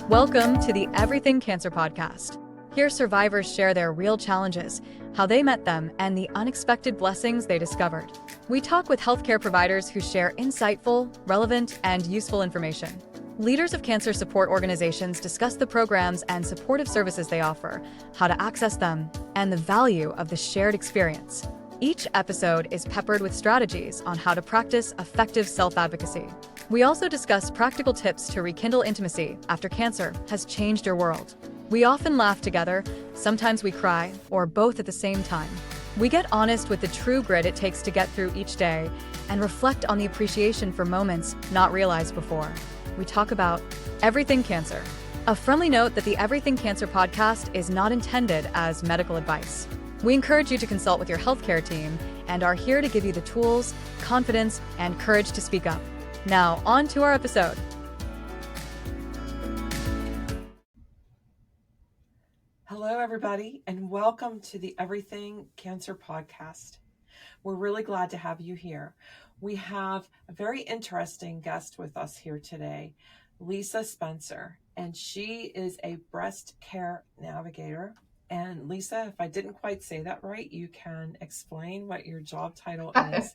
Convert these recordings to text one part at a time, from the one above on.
Welcome to the Everything Cancer Podcast. Here, survivors share their real challenges, how they met them, and the unexpected blessings they discovered. We talk with healthcare providers who share insightful, relevant, and useful information. Leaders of cancer support organizations discuss the programs and supportive services they offer, how to access them, and the value of the shared experience. Each episode is peppered with strategies on how to practice effective self-advocacy. We also discuss practical tips to rekindle intimacy after cancer has changed your world. We often laugh together, sometimes we cry, or both at the same time. We get honest with the true grit it takes to get through each day and reflect on the appreciation for moments not realized before. We talk about everything cancer. A friendly note that the Everything Cancer podcast is not intended as medical advice. We encourage you to consult with your healthcare team and are here to give you the tools, confidence, and courage to speak up. Now, on to our episode. Hello, everybody, and welcome to the Everything Cancer podcast. We're really glad to have you here. We have a very interesting guest with us here today, Lisa Spencer, and she is a breast care navigator. And Lisa, if I didn't quite say that right, you can explain what your job title is.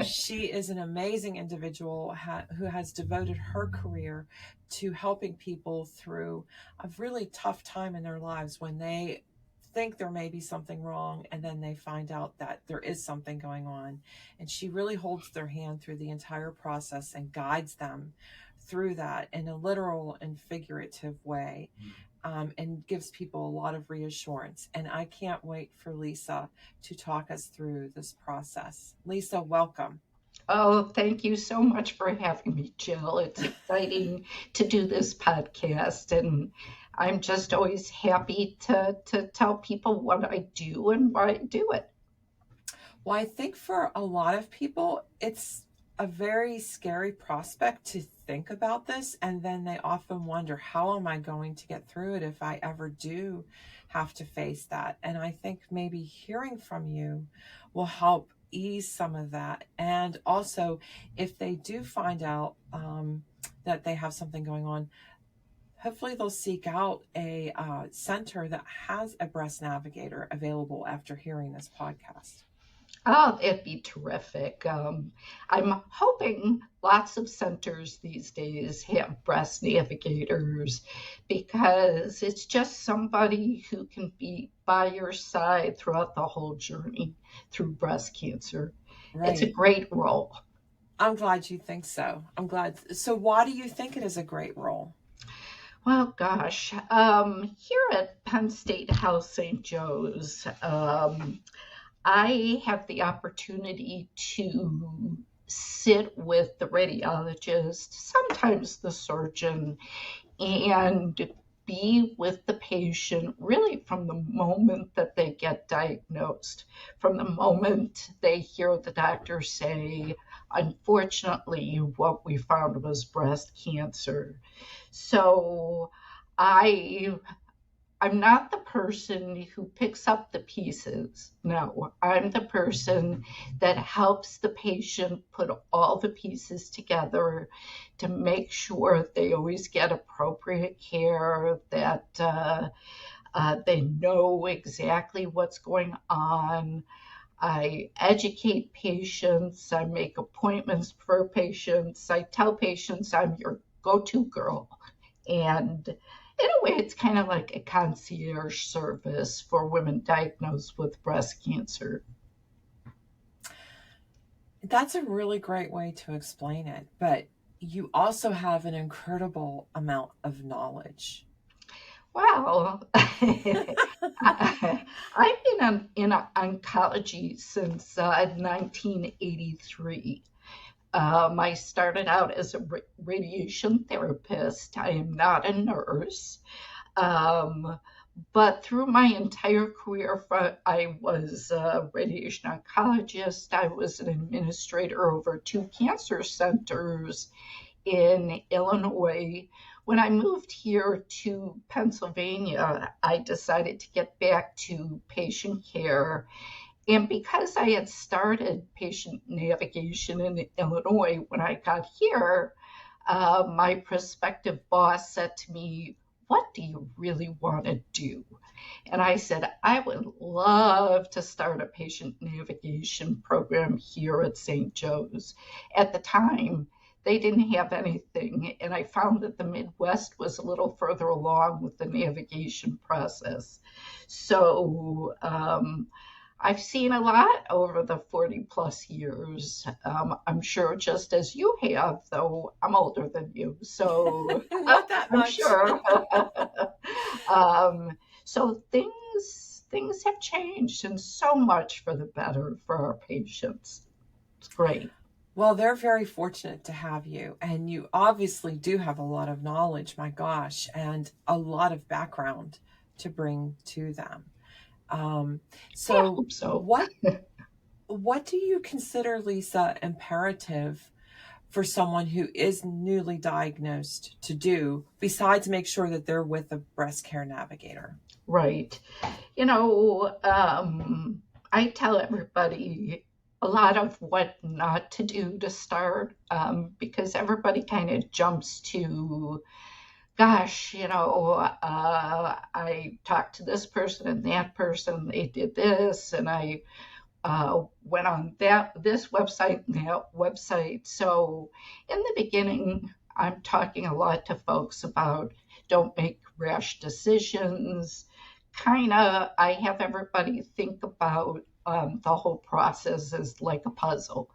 She is an amazing individual who has devoted her career to helping people through a really tough time in their lives when they think there may be something wrong and then they find out that there is something going on. And she really holds their hand through the entire process and guides them through that in a literal and figurative way. And gives people a lot of reassurance. And I can't wait for Lisa to talk us through this process. Lisa, welcome. Oh, thank you so much for having me, Jill. It's exciting to do this podcast, and I'm just always happy to tell people what I do and why I do it. Well, I think for a lot of people, it's a very scary prospect to think about this, and then they often wonder, how am I going to get through it if I ever do have to face that? And I think maybe hearing from you will help ease some of that. And also, if they do find out that they have something going on, hopefully they'll seek out a center that has a breast navigator available after hearing this podcast. Oh, it'd be terrific. I'm hoping lots of centers these days have breast navigators because it's just somebody who can be by your side throughout the whole journey through breast cancer. Right. It's a great role. I'm glad you think so. I'm glad. So why do you think it is a great role? Well, gosh, here at Penn State Health St. Joe's, I have the opportunity to sit with the radiologist, sometimes the surgeon, and be with the patient really from the moment that they get diagnosed, from the moment they hear the doctor say, unfortunately, what we found was breast cancer. So I'm not the person who picks up the pieces. No, I'm the person that helps the patient put all the pieces together to make sure they always get appropriate care, that they know exactly what's going on. I educate patients. I make appointments for patients. I tell patients I'm your go-to girl. And in a way, it's kind of like a concierge service for women diagnosed with breast cancer. That's a really great way to explain it, but you also have an incredible amount of knowledge. Well, I've been in oncology since 1983. I started out as a radiation therapist. I am not a nurse. But through my entire career, I was a radiation oncologist. I was an administrator over 2 cancer centers in Illinois. When I moved here to Pennsylvania, I decided to get back to patient care. And because I had started patient navigation in Illinois when I got here, my prospective boss said to me, what do you really want to do? And I said, I would love to start a patient navigation program here at St. Joe's. At the time, they didn't have anything, and I found that the Midwest was a little further along with the navigation process. So I've seen a lot over the 40 plus years. I'm sure just as you have, though I'm older than you, so Not that I'm much. sure. So things have changed, and so much for the better for our patients. It's great. Well, they're very fortunate to have you, and you obviously do have a lot of knowledge, my gosh, and a lot of background to bring to them. So, I hope so. what do you consider, Lisa, imperative for someone who is newly diagnosed to do, besides make sure that they're with a breast care navigator? Right. I tell everybody a lot of what not to do to start, because everybody kind of jumps to, gosh, I talked to this person and that person, they did this, and I went on this website and that website. So in the beginning, I'm talking a lot to folks about don't make rash decisions. I have everybody think about the whole process as like a puzzle.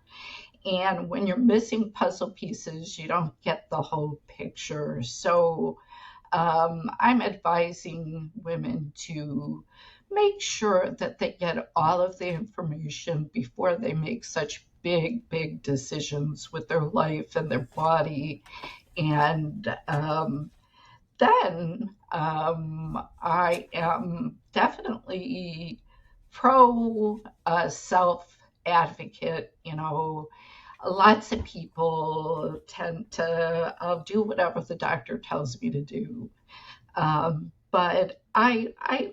And when you're missing puzzle pieces, you don't get the whole picture. So I'm advising women to make sure that they get all of the information before they make such big decisions with their life and their body. And then I am definitely pro self-advocate. Lots of people tend to do whatever the doctor tells me to do. But I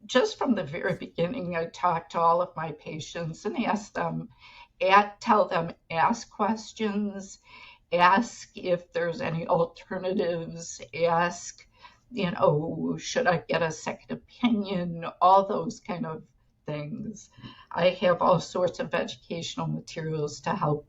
just from the very beginning, I talked to all of my patients and tell them, ask questions, ask if there's any alternatives, ask, should I get a second opinion, all those kind of things. I have all sorts of educational materials to help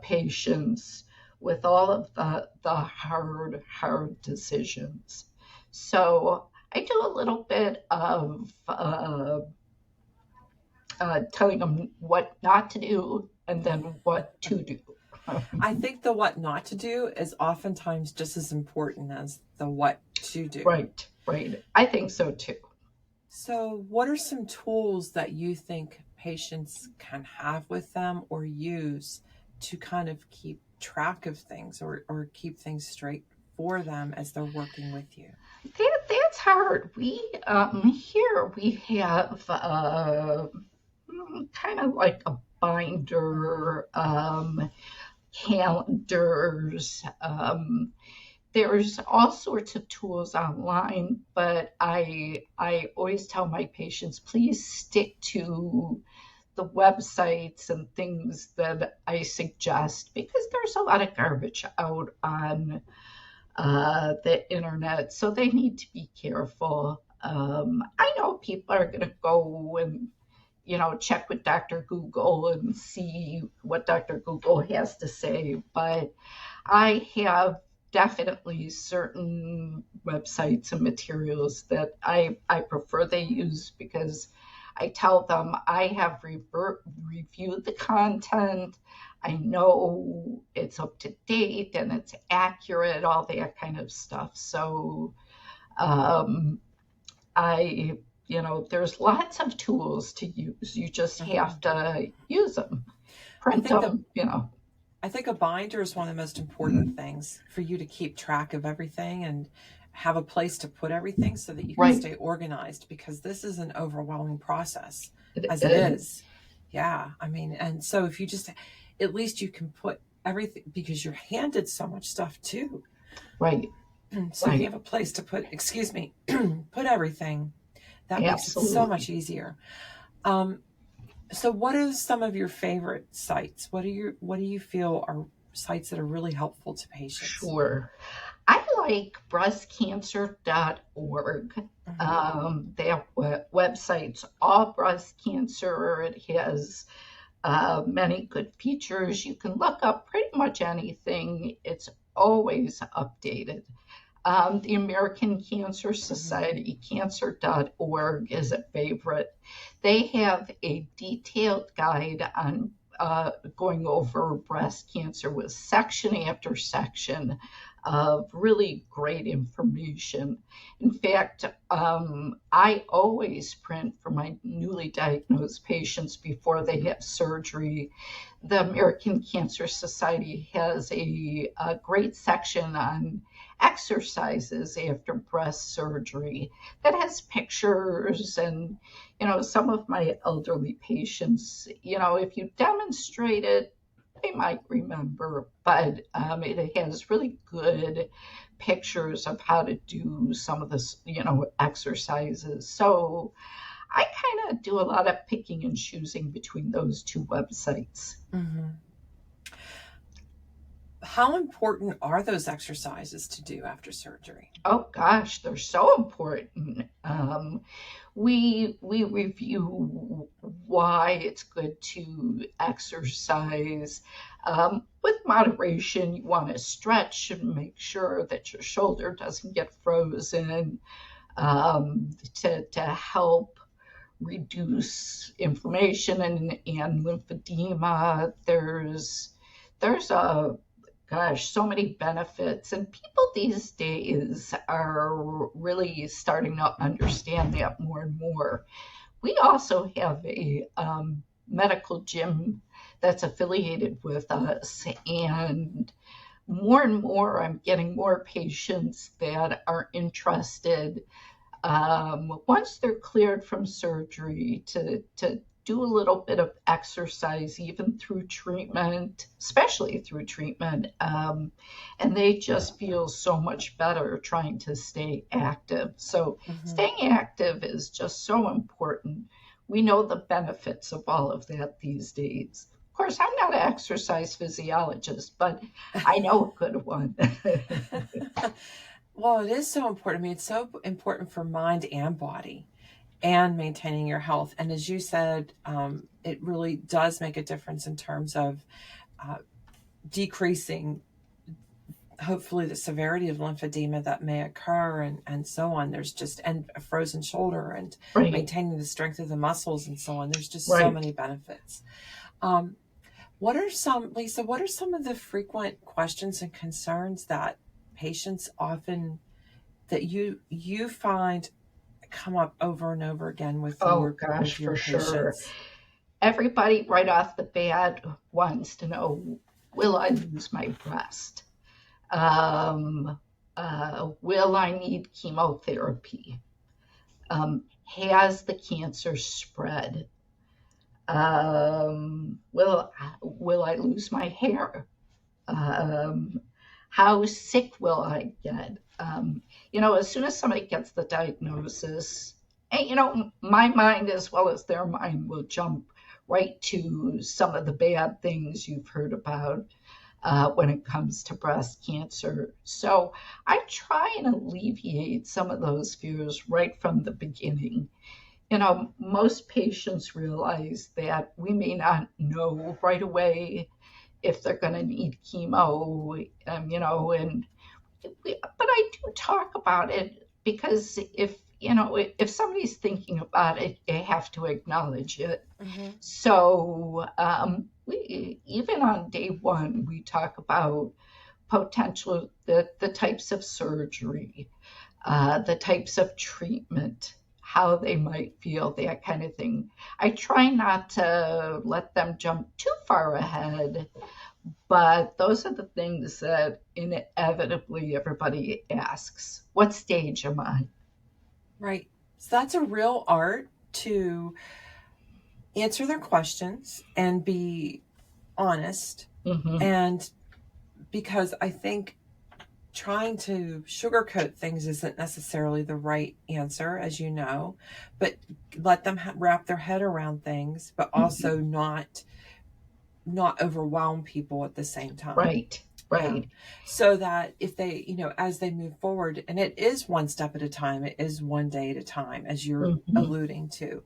patients with all of the hard decisions. So I do a little bit of telling them what not to do and then what to do. I think the what not to do is oftentimes just as important as the what to do. Right. I think so too. So what are some tools that you think patients can have with them or use to kind of keep track of things or keep things straight for them as they're working with you? That's hard. We here we have kind of like a binder, calendars. There's all sorts of tools online, but I always tell my patients, please stick to the websites and things that I suggest, because there's a lot of garbage out on the internet, so they need to be careful. I know people are going to go and check with Dr. Google and see what Dr. Google has to say, but I have definitely certain websites and materials that I prefer they use, because I tell them I have reviewed the content. I know it's up to date and it's accurate, all that kind of stuff. So there's lots of tools to use. You just have to use them, print them, I think a binder is one of the most important things for you to keep track of everything and have a place to put everything so that you can stay organized, because this is an overwhelming process as it is. Yeah. I mean, and so if you just, at least you can put everything, because you're handed so much stuff too. Right. So if you have a place to put put everything, that makes it so much easier. So what are some of your favorite sites? What do you feel are sites that are really helpful to patients? Sure. I like breastcancer.org. Their website's all breast cancer. It has many good features. You can look up pretty much anything. It's always updated. The American Cancer Society, cancer.org, is a favorite. They have a detailed guide on going over breast cancer with section after section of really great information. In fact, I always print for my newly diagnosed patients before they have surgery. The American Cancer Society has a great section on exercises after breast surgery that has pictures. And some of my elderly patients, if you demonstrate it, they might remember, but it has really good pictures of how to do some of this exercises. So I kind of do a lot of picking and choosing between those two websites. Mm-hmm. How important are those exercises to do after surgery? Oh gosh, they're so important. We review why it's good to exercise. With moderation, you want to stretch and make sure that your shoulder doesn't get frozen, to help reduce inflammation and lymphedema. There's so many benefits, and people these days are really starting to understand that more and more. We also have a medical gym that's affiliated with us, and more I'm getting more patients that are interested, once they're cleared from surgery, to do a little bit of exercise, even through treatment, especially through treatment. And they just feel so much better trying to stay active. So staying active is just so important. We know the benefits of all of that these days. Of course, I'm not an exercise physiologist, but I know a good one. Well, it is so important. I mean, it's so important for mind and body, and maintaining your health. And as you said, it really does make a difference in terms of decreasing, hopefully, the severity of lymphedema that may occur, and so on. There's just, and a frozen shoulder, and Right. maintaining the strength of the muscles and so on. There's just Right. so many benefits. Lisa, what are some of the frequent questions and concerns that patients often, that you find come up over and over again with your For patients? sure. Everybody right off the bat wants to know, will I lose my breast? Will I need chemotherapy? Has the cancer spread? Will I lose my hair? How sick will I get? As soon as somebody gets the diagnosis, and, my mind as well as their mind will jump right to some of the bad things you've heard about when it comes to breast cancer. So I try and alleviate some of those fears right from the beginning. Most patients realize that we may not know right away if they're going to need chemo, but I do talk about it, because if somebody's thinking about it, they have to acknowledge it. So we, even on day one, we talk about potential, the types of surgery, the types of treatment, how they might feel, that kind of thing. I try not to let them jump too far ahead, but those are the things that inevitably everybody asks. What stage am I? Right. So that's a real art, to answer their questions and be honest. And because I think trying to sugarcoat things isn't necessarily the right answer, as you know, but let them wrap their head around things, but also not overwhelm people at the same time. Right. Yeah. Right. So that if they, as they move forward, and it is one step at a time, it is one day at a time, as you're Mm-hmm. alluding to.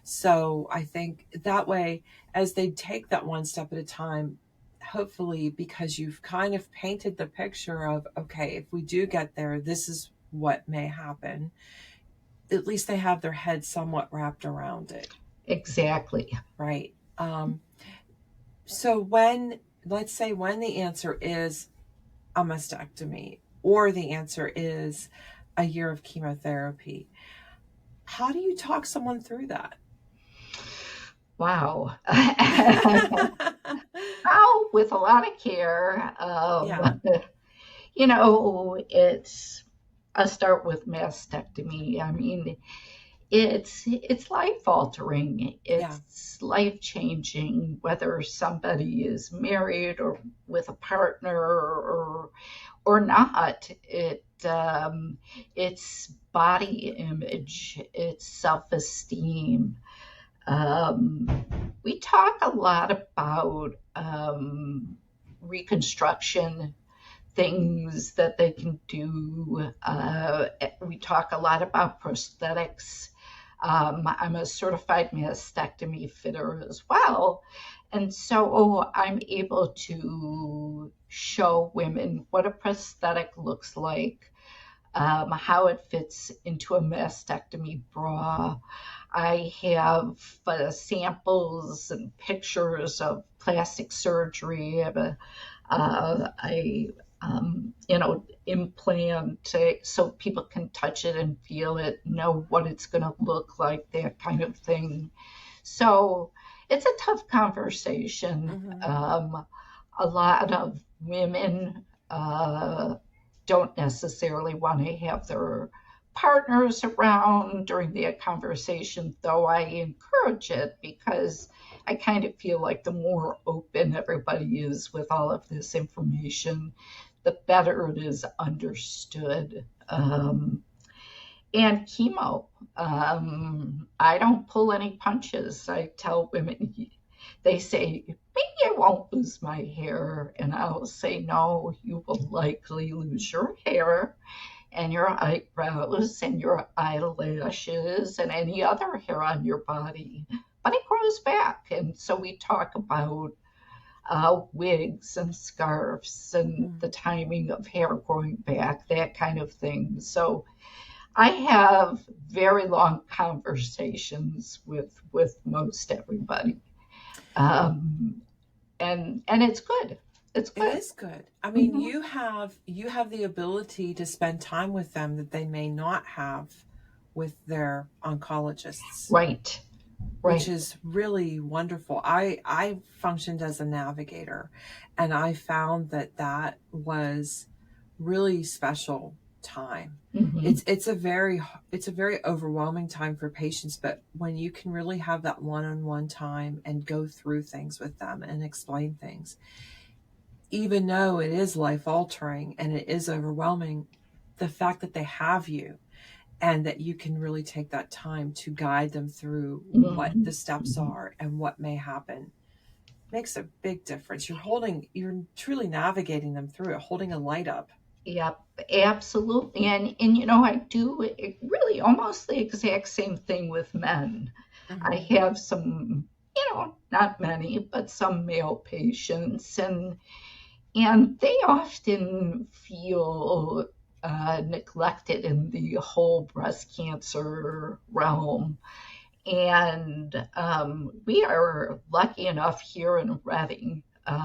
So I think that way, as they take that one step at a time, hopefully, because you've kind of painted the picture of, okay, if we do get there, this is what may happen. At least they have their head somewhat wrapped around it. Exactly. Right. So let's say when the answer is a mastectomy, or the answer is a year of chemotherapy, how do you talk someone through that? Wow. Now, with a lot of care, Yeah. it's I start with mastectomy. I mean, it's life altering. Yeah. It's life changing, whether somebody is married or with a partner or not. It's body image, it's self esteem. We talk a lot about reconstruction, things that they can do. We talk a lot about prosthetics. I'm a certified mastectomy fitter as well. And so I'm able to show women what a prosthetic looks like, how it fits into a mastectomy bra. I have samples and pictures of plastic surgery. I have implant so people can touch it and feel it, know what it's going to look like, that kind of thing. So it's a tough conversation. Mm-hmm. A lot of women don't necessarily want to have their partners around during the conversation, though I encourage it because I kind of feel like the more open everybody is with all of this information, the better it is understood. And chemo, I don't pull any punches. I tell women, they say, maybe I won't lose my hair. And I'll say, no, you will likely lose your hair and your eyebrows and your eyelashes and any other hair on your body. But it grows back. And so we talk about wigs and scarves and the timing of hair growing back, that kind of thing. So I have very long conversations with most everybody. And it's good. It's It good. is good. I mean, Mm-hmm. you have the ability to spend time with them that they may not have with their oncologists, Right. which Right. is really wonderful. I functioned as a navigator, and I found that was really special time. Mm-hmm. It's a very overwhelming time for patients, but when you can really have that one-on-one time and go through things with them and explain things, even though it is life altering and it is overwhelming, the fact that they have you and that you can really take that time to guide them through what Mm-hmm. the steps are and what may happen makes a big difference. You're truly navigating them through it, holding a light up. Yep, absolutely. And I do really almost the exact same thing with men. I Mm-hmm. have some, not many, but some male patients, and they often feel neglected in the whole breast cancer realm. And we are lucky enough here in Reading,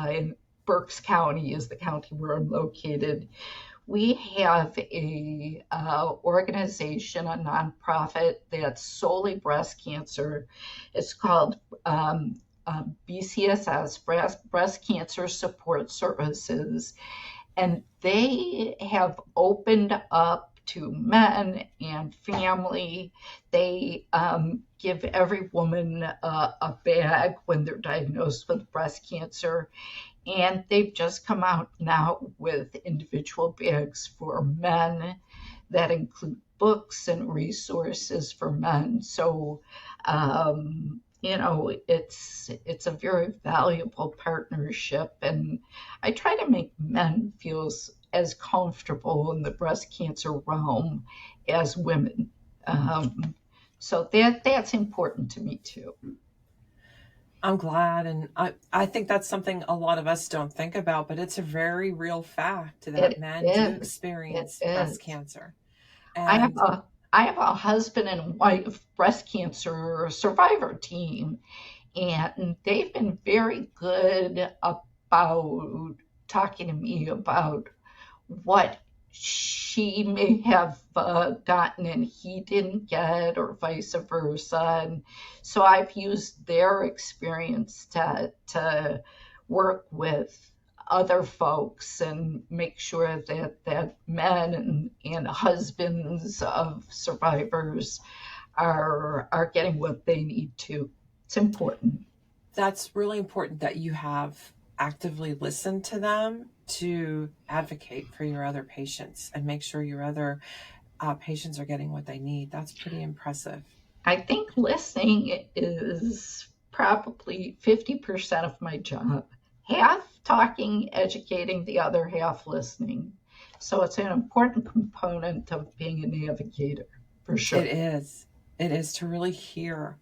in Berks County is the county where I'm located. We have a organization, a nonprofit that's solely breast cancer. It's called BCSS, Breast Cancer Support Services, and they have opened up to men and family. They give every woman a bag when they're diagnosed with breast cancer. And they've just come out now with individual bags for men that include books and resources for men. So, it's a very valuable partnership, and I try to make men feel as comfortable in the breast cancer realm as women. So that's important to me too. I'm glad, and I think that's something a lot of us don't think about, but it's a very real fact that men do experience breast cancer. And I have a husband and wife breast cancer survivor team, and they've been very good about talking to me about what she may have gotten and he didn't get, or vice versa. And so I've used their experience to work with other folks and make sure that men and husbands of survivors are getting what they need to. It's important. That's really important that you have actively listened to them to advocate for your other patients and make sure your other patients are getting what they need. That's pretty impressive. I think listening is probably 50% of my job. Half talking, educating, the other half listening. So it's an important component of being a navigator, for sure. It is. It is to really hear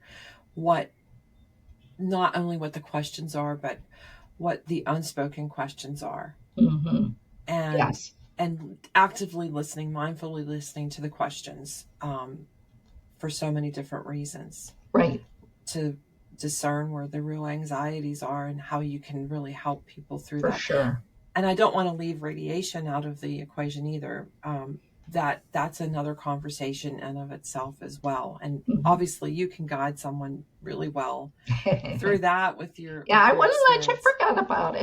not only what the questions are, but what the unspoken questions are. Mm-hmm. And yes. And actively listening, mindfully listening to the questions for so many different reasons. Right. To discern where the real anxieties are and how you can really help people through that. For sure. And I don't want to leave radiation out of the equation either. That's another conversation in of itself as well. And obviously you can guide someone really well through that with your I with your wouldn't experience. let you forget about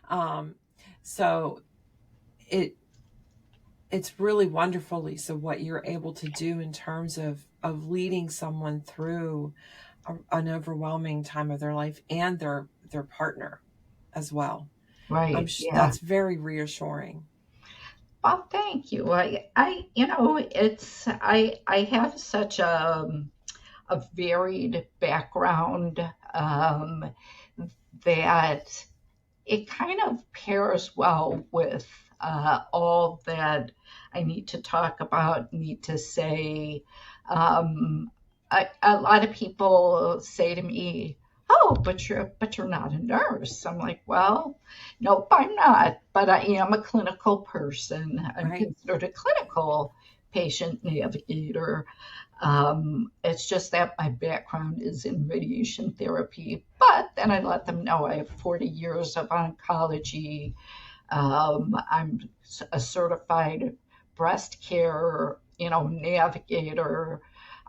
it. So it's really wonderful, Lisa, what you're able to do in terms of leading someone through an overwhelming time of their life and their partner as well. Right. That's very reassuring. Well, thank you. I have such a varied background that it kind of pairs well with all that I need to talk about, need to say. A lot of people say to me, "Oh, but you're not a nurse." I'm like, "Well, nope, I'm not, but I am a clinical person. I'm considered a clinical patient navigator. It's just that my background is in radiation therapy, but then I let them know I have 40 years of oncology. I'm a certified breast care, navigator.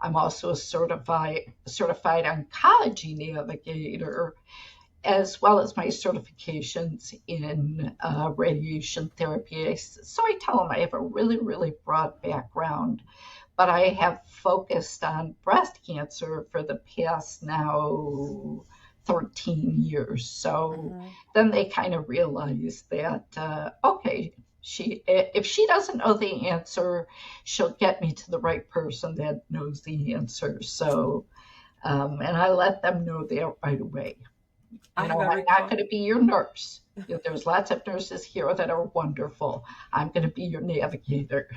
I'm also a certified oncology navigator, as well as my certifications in radiation therapy. So I tell them I have a really, really broad background, but I have focused on breast cancer for the past now 13 years. So then they kind of realize that, okay, if she doesn't know the answer, she'll get me to the right person that knows the answer. So, and I let them know that right away. I'm not going to be your nurse. There's lots of nurses here that are wonderful. I'm going to be your navigator.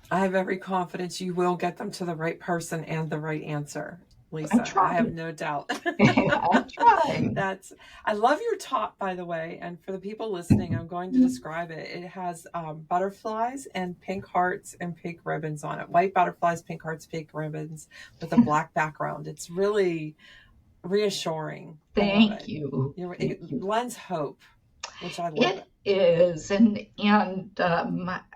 I have every confidence you will get them to the right person and the right answer, Lisa. I have no doubt. I try. I love your top, by the way. And for the people listening, I'm going to describe it. It has butterflies and pink hearts and pink ribbons on it. White butterflies, pink hearts, pink ribbons with a black background. It's really reassuring. Thank you. It lends hope, which I love. It is, and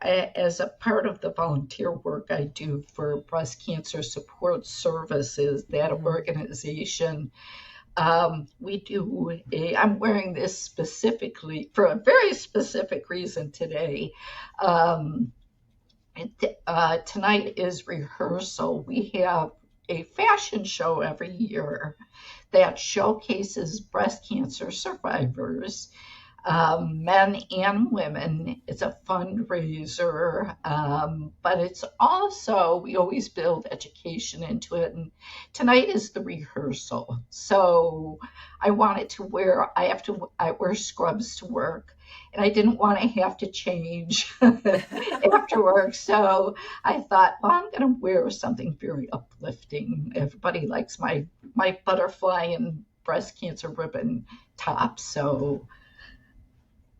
as a part of the volunteer work I do for Breast Cancer Support Services, that organization, we do. I'm wearing this specifically for a very specific reason today. Tonight is rehearsal. We have a fashion show every year that showcases breast cancer survivors. men and women. It's a fundraiser, but it's also, we always build education into it. And tonight is the rehearsal. So I wanted to wear, I wear scrubs to work. And I didn't want to have to change after work. So I thought, well, I'm going to wear something very uplifting. Everybody likes my butterfly and breast cancer ribbon top. So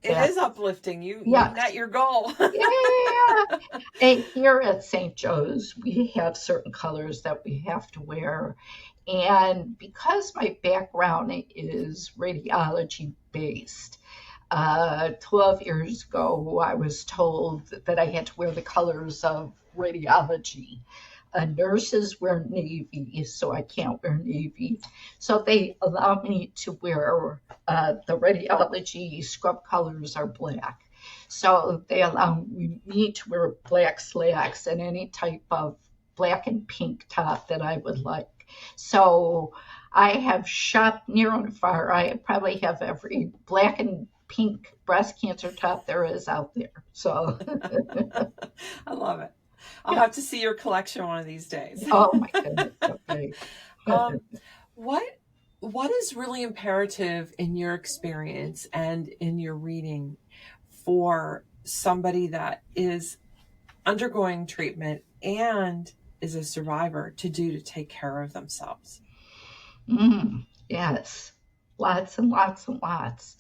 it is uplifting. You met your goal. Yeah. And here at St. Joe's, we have certain colors that we have to wear. And because my background is radiology based, 12 years ago, I was told that I had to wear the colors of radiology. Nurses wear navy, so I can't wear navy. So they allow me to wear the radiology scrub colors are black. So they allow me to wear black slacks and any type of black and pink top that I would like. So I have shopped near and far. I probably have every black and pink breast cancer top there is out there. So I love it. I'll have to see your collection one of these days. Oh my goodness. Okay. What is really imperative in your experience and in your reading for somebody that is undergoing treatment and is a survivor to do to take care of themselves? Yes, lots and lots and lots.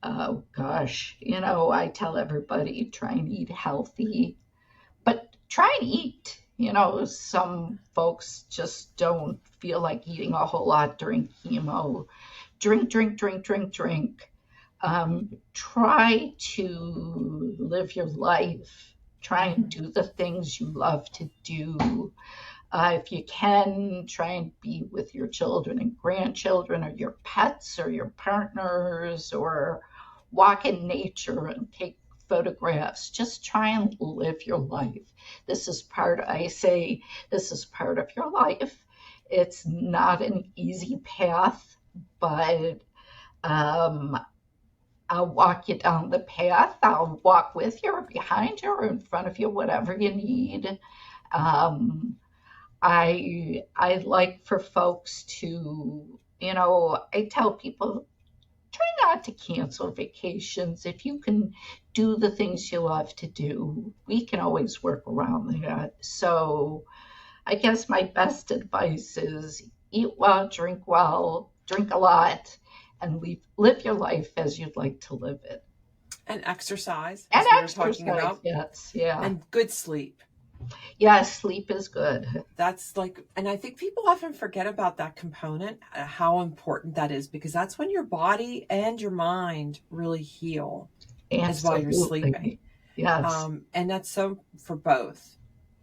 Oh gosh, I tell everybody try and eat healthy, but try and eat. Some folks just don't feel like eating a whole lot during chemo. Drink, drink, drink, drink, drink. Try to live your life. Try and do the things you love to do. If you can, try and be with your children and grandchildren or your pets or your partners, or walk in nature and take photographs. Just try and live your life. This is part of your life. It's not an easy path, but I'll walk you down the path. I'll walk with you or behind you or in front of you, whatever you need. I like for folks to, I tell people, try not to cancel vacations. If you can do the things you love to do, we can always work around that. So I guess my best advice is eat well, drink a lot, and live your life as you'd like to live it. And exercise. And exercise, we're talking about. Yes, yeah. And good sleep. Yeah, sleep is good. That's and I think people often forget about that component, how important that is, because that's when your body and your mind really heal. Absolutely. Is while you're sleeping. Yes. And that's so for both.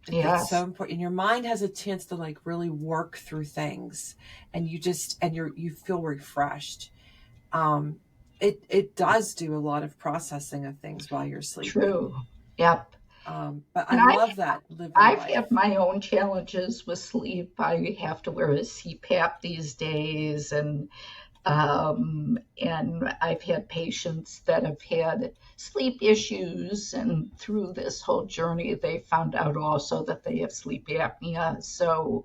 Yes. It's so important. And your mind has a chance to really work through things, and you feel refreshed. It does do a lot of processing of things while you're sleeping. True. Yep. But I love that. I've had my own challenges with sleep. I have to wear a CPAP these days, and I've had patients that have had sleep issues, and through this whole journey, they found out also that they have sleep apnea. So,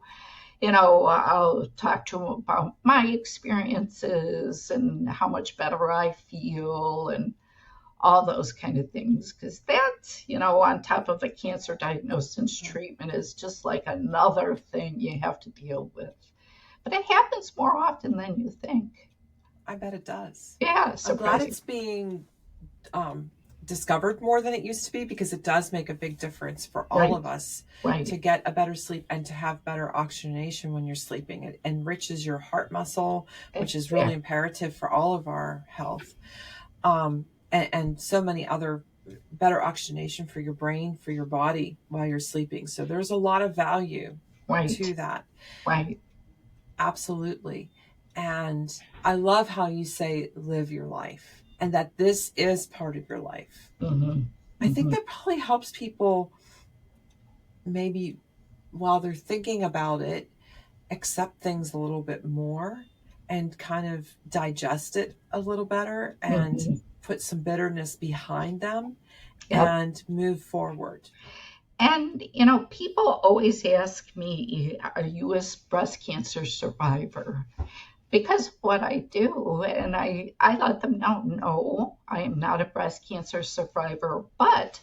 I'll talk to them about my experiences and how much better I feel and all those kind of things, because that, on top of a cancer diagnosis, treatment is just like another thing you have to deal with. But it happens more often than you think. I bet it does. Yeah, I'm glad it's being discovered more than it used to be, because it does make a big difference for all of us to get a better sleep and to have better oxygenation when you're sleeping. It enriches your heart muscle, which is really imperative for all of our health. And so many other better oxygenation for your brain, for your body while you're sleeping. So there's a lot of value to that. Right. Absolutely. And I love how you say live your life, and that this is part of your life. Mm-hmm. I think that probably helps people, maybe while they're thinking about it, accept things a little bit more, and kind of digest it a little better and put some bitterness behind them and move forward. And, people always ask me, are you a breast cancer survivor? Because what I do, and I let them know, no, I am not a breast cancer survivor, but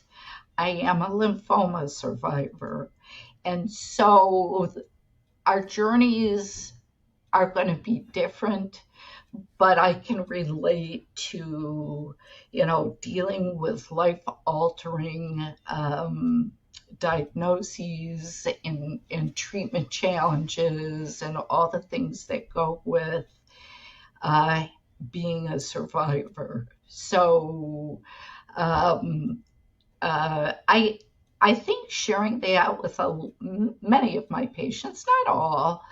I am a lymphoma survivor. And so our journeys are going to be different, but I can relate to, dealing with life-altering diagnoses and treatment challenges and all the things that go with being a survivor. So I think sharing that with many of my patients, not all,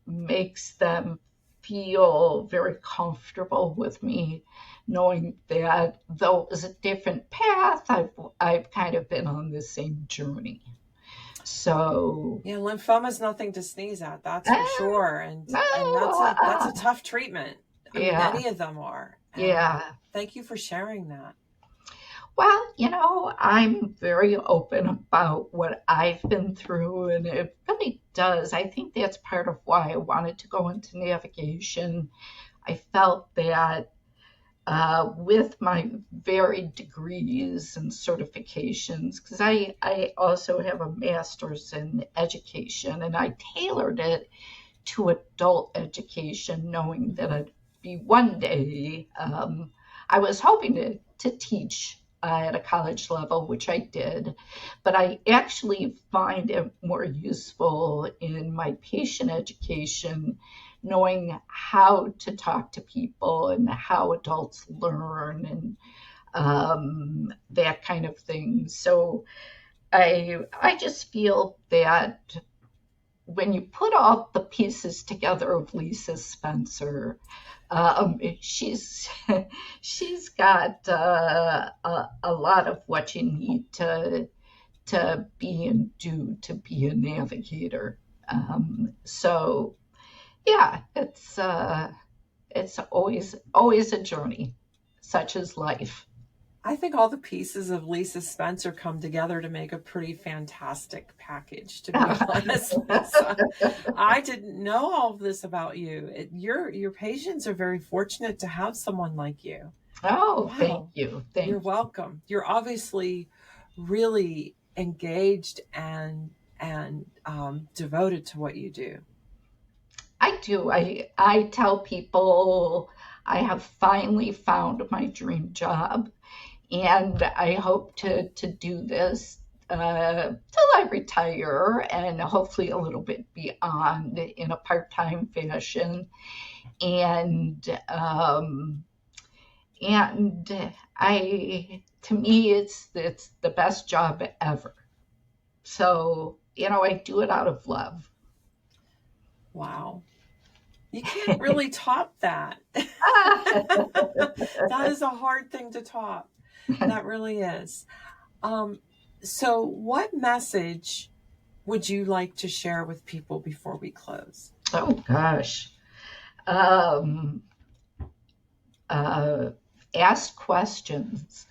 makes them feel very comfortable with me, knowing that though it was a different path, I've kind of been on the same journey. So yeah, lymphoma is nothing to sneeze at, that's for sure, and that's a tough treatment. I mean, any of them are. And thank you for sharing that. Well, I'm very open about what I've been through, and it really does. I think that's part of why I wanted to go into navigation. I felt that with my varied degrees and certifications, because I also have a master's in education, and I tailored it to adult education, knowing that I'd be one day, I was hoping to teach at a college level, which I did, but I actually find it more useful in my patient education, knowing how to talk to people and how adults learn and that kind of thing. So I just feel that when you put all the pieces together of Lisa Spencer, she's got a lot of what you need to be and do to be a navigator. So yeah, it's always a journey, such as life. I think all the pieces of Lisa Spencer come together to make a pretty fantastic package, to be honest, Lisa. I didn't know all of this about you. Your patients are very fortunate to have someone like you. Oh, wow. Thank you. You're welcome. You're obviously really engaged and devoted to what you do. I do. I tell people I have finally found my dream job. And I hope to do this till I retire, and hopefully a little bit beyond in a part-time fashion. And to me, it's the best job ever. So, I do it out of love. Wow. You can't really top that. That is a hard thing to top. That really is. So what message would you like to share with people before we close? Oh, gosh. Ask questions.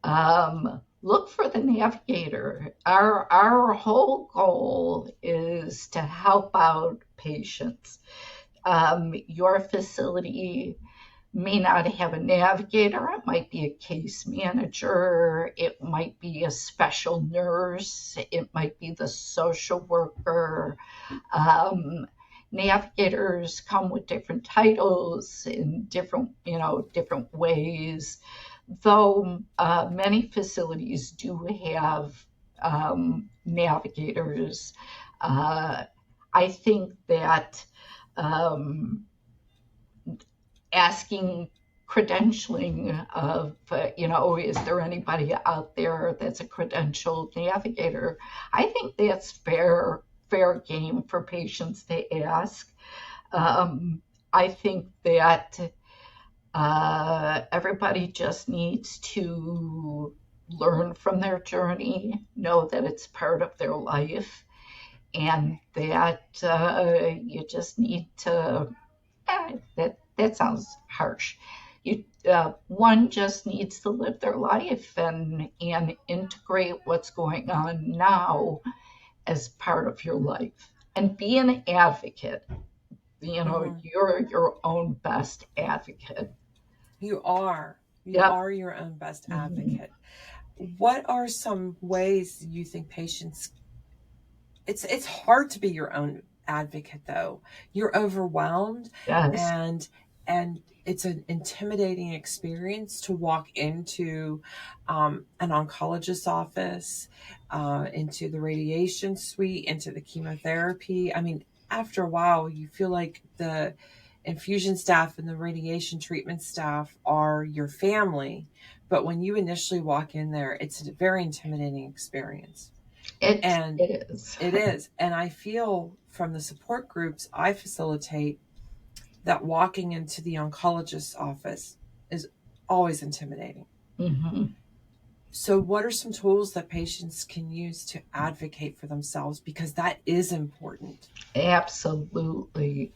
Look for the navigator. Our whole goal is to help out patients. Your facility may not have a navigator. It might be a case manager. It might be a special nurse. It might be the social worker. Navigators come with different titles in different ways, though many facilities do have navigators. I think that asking credentialing of, is there anybody out there that's a credentialed navigator? I think that's fair game for patients to ask. I think that everybody just needs to learn from their journey, know that it's part of their life, and that you just need to, that sounds harsh. One just needs to live their life and integrate what's going on now as part of your life and be an advocate. You're your own best advocate. You are. You Yep. are your own best advocate. What are some ways you think patients, it's hard to be your own advocate though. You're overwhelmed. Yes. And it's an intimidating experience to walk into an oncologist's office, into the radiation suite, into the chemotherapy. I mean, after a while, you feel like the infusion staff and the radiation treatment staff are your family. But when you initially walk in there, it's a very intimidating experience. It is. It is. And I feel from the support groups I facilitate that walking into the oncologist's office is always intimidating. Mm-hmm. So what are some tools that patients can use to advocate for themselves? Because that is important. Absolutely.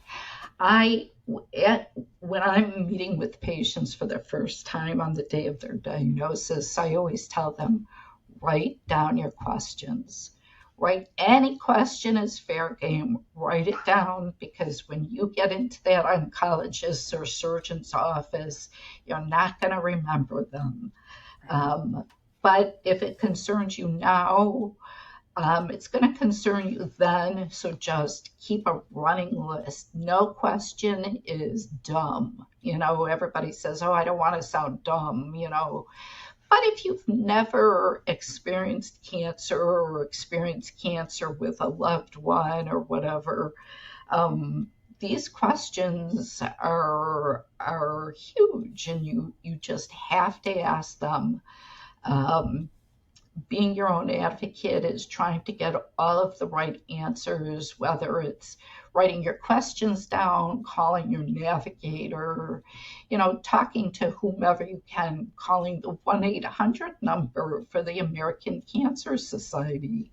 When I'm meeting with patients for the first time on the day of their diagnosis, I always tell them, write down your questions. Write any question is fair game. Write it down, because when you get into that oncologist or surgeon's office, you're not going to remember them. But if it concerns you now, it's going to concern you then. So just keep a running list. No question is dumb. Everybody says, oh, I don't want to sound dumb, But if you've never experienced cancer or experienced cancer with a loved one or whatever, these questions are huge, and you just have to ask them. Being your own advocate is trying to get all of the right answers, whether it's writing your questions down, calling your navigator, talking to whomever you can, calling the 1-800 number for the American Cancer Society.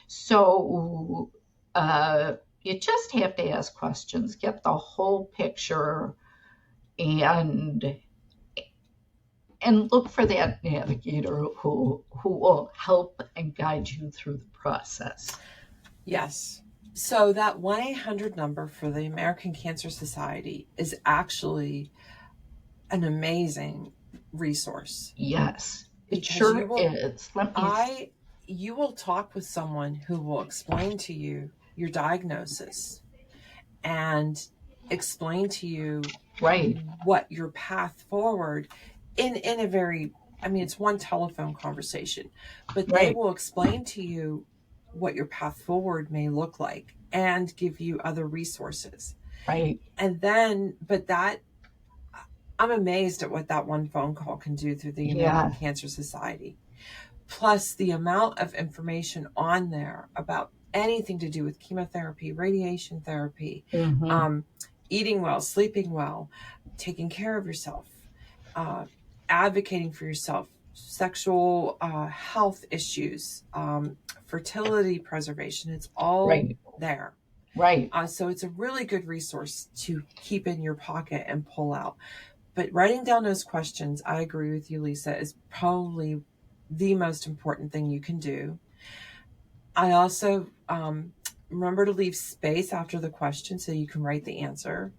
So you just have to ask questions, get the whole picture, and look for that navigator who will help and guide you through the process. Yes. So that 1-800 number for the American Cancer Society is actually an amazing resource. Yes, it sure is. You will talk with someone who will explain to you your diagnosis and explain to you what your path forward in a very, it's one telephone conversation, but they will explain to you what your path forward may look like and give you other resources. Right. And then, I'm amazed at what that one phone call can do through the American Cancer Society. Plus the amount of information on there about anything to do with chemotherapy, radiation therapy, eating well, sleeping well, taking care of yourself, advocating for yourself, sexual health issues, fertility preservation. It's all there. Right. So it's a really good resource to keep in your pocket and pull out. But writing down those questions, I agree with you, Lisa, is probably the most important thing you can do. I also remember to leave space after the question so you can write the answer.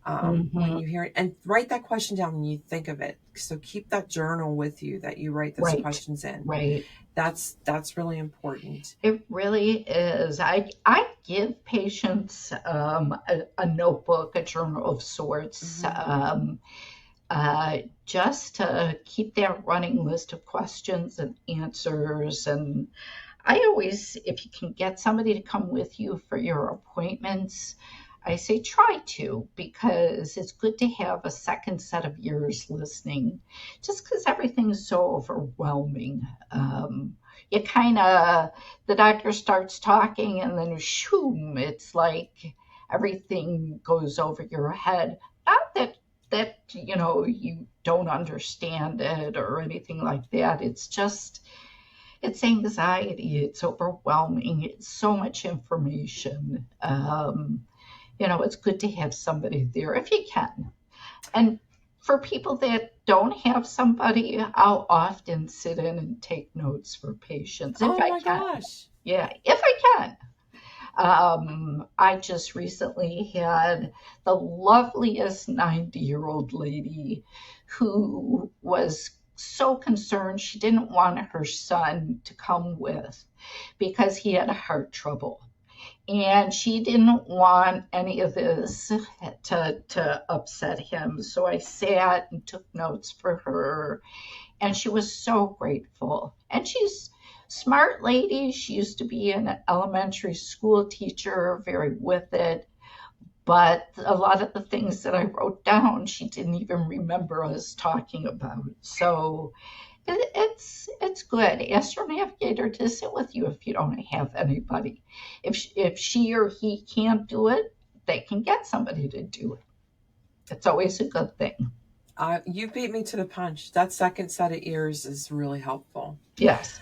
When you hear it, and write that question down when you think of it. So keep that journal with you that you write those questions in. Right. That's really important. It really is. I give patients a notebook, a journal of sorts, just to keep that running list of questions and answers. And I always, if you can get somebody to come with you for your appointments, I say try to, because it's good to have a second set of ears listening, just because everything's so overwhelming. You kind of, the doctor starts talking and then shoom, it's like everything goes over your head. Not that you don't understand it or anything like that. It's just, it's anxiety, it's overwhelming, it's so much information. It's good to have somebody there if you can. And for people that don't have somebody, I'll often sit in and take notes for patients if I can. Gosh. Yeah, if I can. I just recently had the loveliest 90-year-old lady who was so concerned she didn't want her son to come with because he had heart trouble. And she didn't want any of this to upset him. So I sat and took notes for her. And she was so grateful. And she's a smart lady. She used to be an elementary school teacher, very with it. But a lot of the things that I wrote down, she didn't even remember us talking about. So it's good. Ask your navigator to sit with you if you don't have anybody. If she or he can't do it, they can get somebody to do it. It's always a good thing. You beat me to the punch. That second set of ears is really helpful. Yes.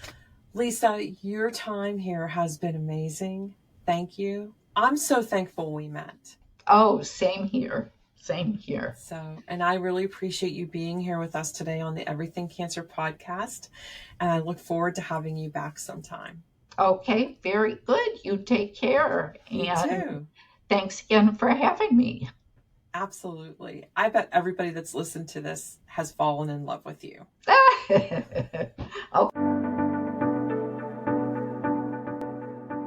Lisa, your time here has been amazing. Thank you. I'm so thankful we met. Oh, same here. Same here. And I really appreciate you being here with us today on the Everything Cancer podcast. And I look forward to having you back sometime. Okay, very good. You take care. You too. Thanks again for having me. Absolutely. I bet everybody that's listened to this has fallen in love with you. Oh.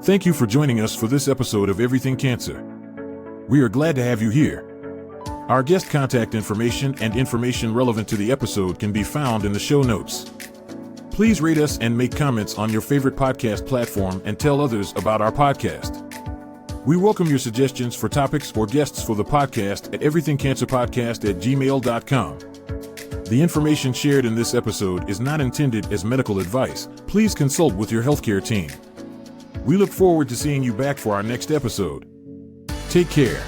Thank you for joining us for this episode of Everything Cancer. We are glad to have you here. Our guest contact information and information relevant to the episode can be found in the show notes. Please rate us and make comments on your favorite podcast platform and tell others about our podcast. We welcome your suggestions for topics or guests for the podcast at everythingcancerpodcast@gmail.com. The information shared in this episode is not intended as medical advice. Please consult with your healthcare team. We look forward to seeing you back for our next episode. Take care.